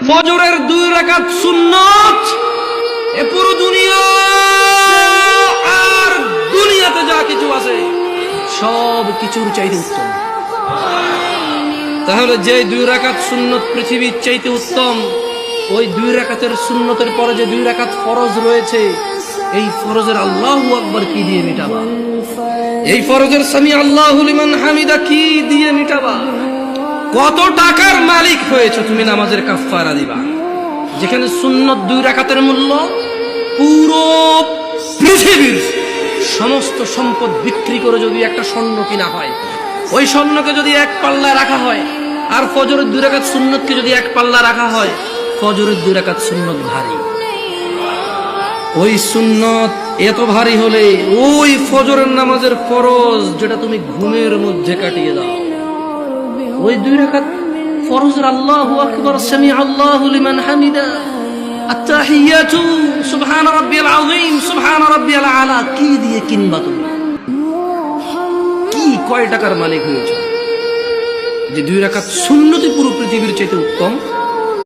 ফজরের 2 রাকাত সুন্নাত এ পুরো দুনিয়া আর দুনিয়াতে যা কিছু আছে সব কিছুর চাইতে উত্তম। তাহলে যে 2 রাকাত সুন্নত পৃথিবীর চাইতে উত্তম, ওই 2 রাকাতের সুন্নতের পরে যে 2 রাকাত ফরজ রয়েছে, এই ফরজের আল্লাহু আকবার কি দিয়ে মিটাবা? এই ফরজের সামি আল্লাহু লিমান হামিদা কি দিয়ে মিটাবা? কত টাকার মালিক হয়েছে তুমি নামাজের কাফারা দিবা? যেখানে সুন্নত 2 রাকাতের মূল্য পুরো পৃথিবীর সমস্ত সম্পদ বিক্রি করে যদি একটা স্বর্ণ কিনা হয়, ওই স্বর্ণকে যদি এক পাল্লা রাখা হয়, আর ফজরের 2 রাকাত সুন্নতকে যদি এক পাল্লা রাখা হয়, ফজরের 2 রাকাত সুন্নত ভারী। ওই সুন্নত এত ভারী হলে ওই ফজরের নামাজের ফরজ যেটা তুমি ঘুমের মধ্যে কাটিয়ে দাও, ওই 2 রাকাত ফরজের আল্লাহু আকবার, সামি আল্লাহু লিমান হামিদা, আত-তাহিয়াতু সুবহান রাব্বিয়াল আযীম, সুবহান রাব্বিয়াল আলা কি দিয়ে কিনবা তুমি? কি কয় টাকার মালিক হয়েছে যে 2 রাকাত সুন্নতই পুরো পৃথিবীর চাইতে উত্তম?